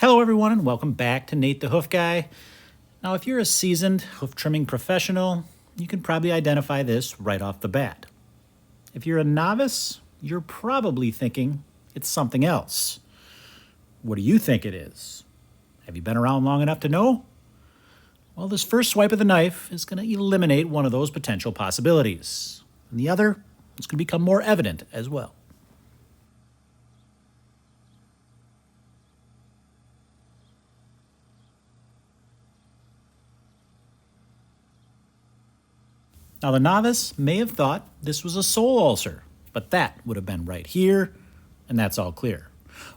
Hello everyone and welcome back to Nate the Hoof Guy. Now if you're a seasoned hoof trimming professional, you can probably identify this right off the bat. If you're a novice, you're probably thinking it's something else. What do you think it is? Have you been around long enough to know? Well, this first swipe of the knife is going to eliminate one of those potential possibilities. And the other is going to become more evident as well. Now, the novice may have thought this was a sole ulcer, but that would have been right here, and that's all clear.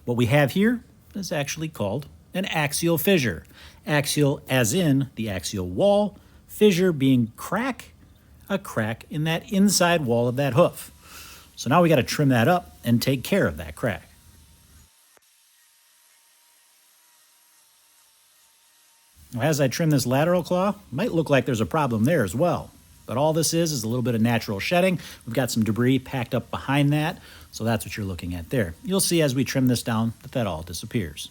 What we have here is actually called an axial fissure. Axial as in the axial wall, fissure being a crack in that inside wall of that hoof. So now we got to trim that up and take care of that crack. Now, as I trim this lateral claw, it might look like there's a problem there as well. But all this is a little bit of natural shedding. We've got some debris packed up behind that, so that's what you're looking at there. You'll see as we trim this down that all disappears.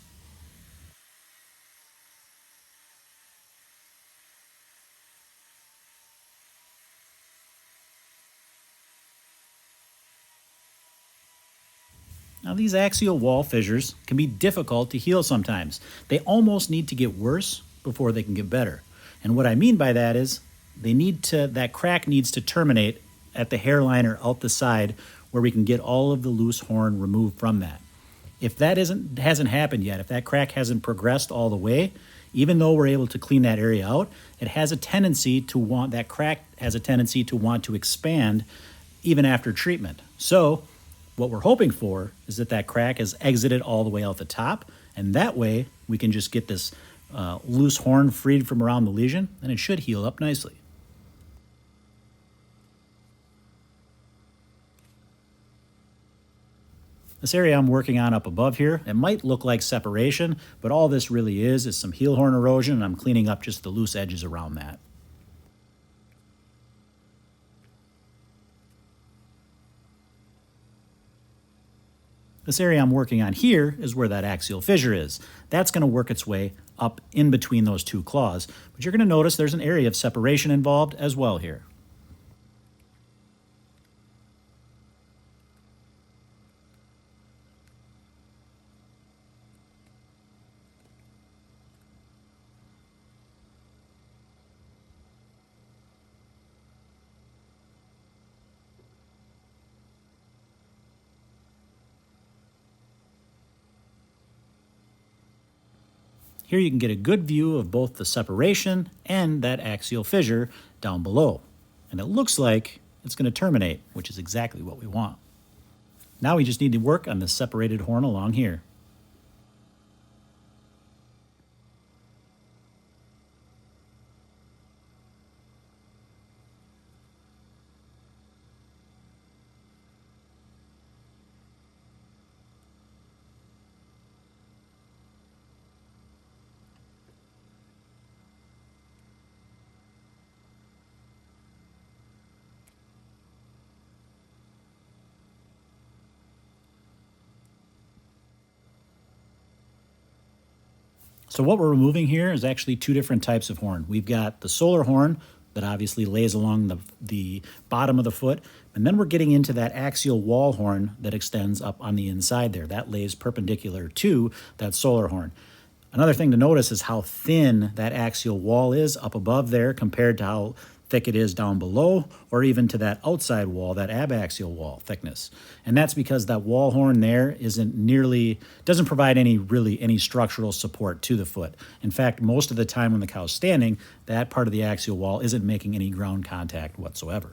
Now, these axial wall fissures can be difficult to heal sometimes. They almost need to get worse before they can get better. And what I mean by that is that crack needs to terminate at the hairline or out the side where we can get all of the loose horn removed from that. If that hasn't happened yet, if that crack hasn't progressed all the way, even though we're able to clean that area out, that crack has a tendency to want to expand even after treatment. So what we're hoping for is that crack has exited all the way out the top, and that way we can just get this loose horn freed from around the lesion, and it should heal up nicely. This area I'm working on up above here, it might look like separation, but all this really is some heel horn erosion, and I'm cleaning up just the loose edges around that. This area I'm working on here is where that axial fissure is. That's going to work its way up in between those two claws, but you're going to notice there's an area of separation involved as well here. Here you can get a good view of both the separation and that axial fissure down below. And it looks like it's going to terminate, which is exactly what we want. Now we just need to work on the separated horn along here. So what we're removing here is actually two different types of horn. We've got the solar horn that obviously lays along the bottom of the foot, and then we're getting into that axial wall horn that extends up on the inside there. That lays perpendicular to that solar horn. Another thing to notice is how thin that axial wall is up above there compared to how thick it is down below, or even to that outside wall, that abaxial wall thickness. And that's because that wall horn there doesn't provide any structural support to the foot. In fact, most of the time when the cow's standing, that part of the axial wall isn't making any ground contact whatsoever.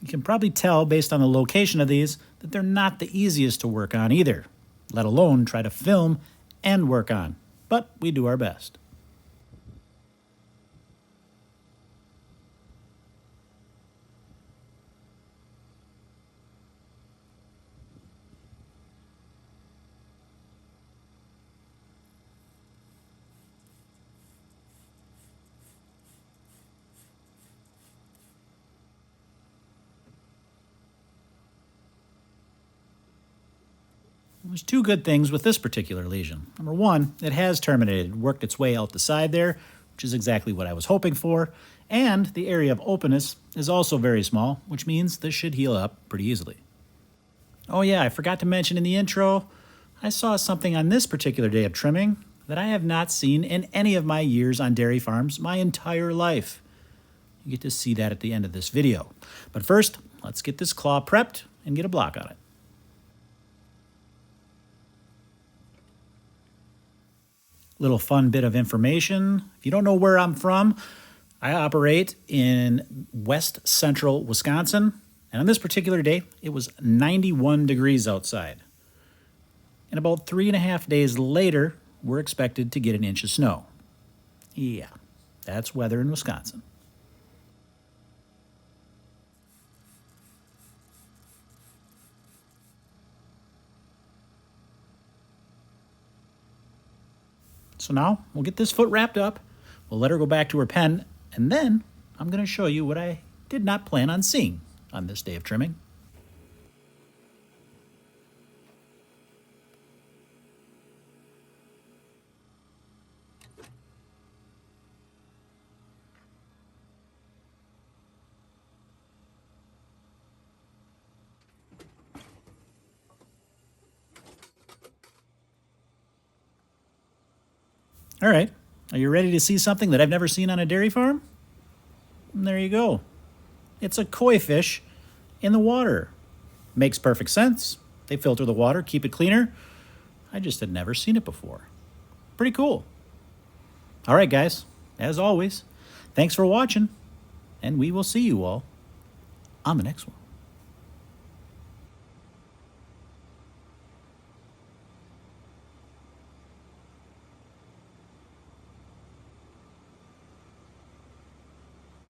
You can probably tell based on the location of these that they're not the easiest to work on either, let alone try to film and work on. But we do our best. There's two good things with this particular lesion. Number one, it has terminated, worked its way out the side there, which is exactly what I was hoping for. And the area of openness is also very small, which means this should heal up pretty easily. Oh yeah, I forgot to mention in the intro, I saw something on this particular day of trimming that I have not seen in any of my years on dairy farms my entire life. You get to see that at the end of this video. But first, let's get this claw prepped and get a block on it. Little fun bit of information. If you don't know where I'm from, I operate in west central Wisconsin. And on this particular day, it was 91 degrees outside. And about 3.5 days later, we're expected to get an inch of snow. Yeah, that's weather in Wisconsin. So now we'll get this foot wrapped up, we'll let her go back to her pen, and then I'm going to show you what I did not plan on seeing on this day of trimming. All right, are you ready to see something that I've never seen on a dairy farm? And there you go. It's a koi fish in the water. Makes perfect sense. They filter the water, keep it cleaner. I just had never seen it before. Pretty cool. All right, guys, as always, thanks for watching, and we will see you all on the next one.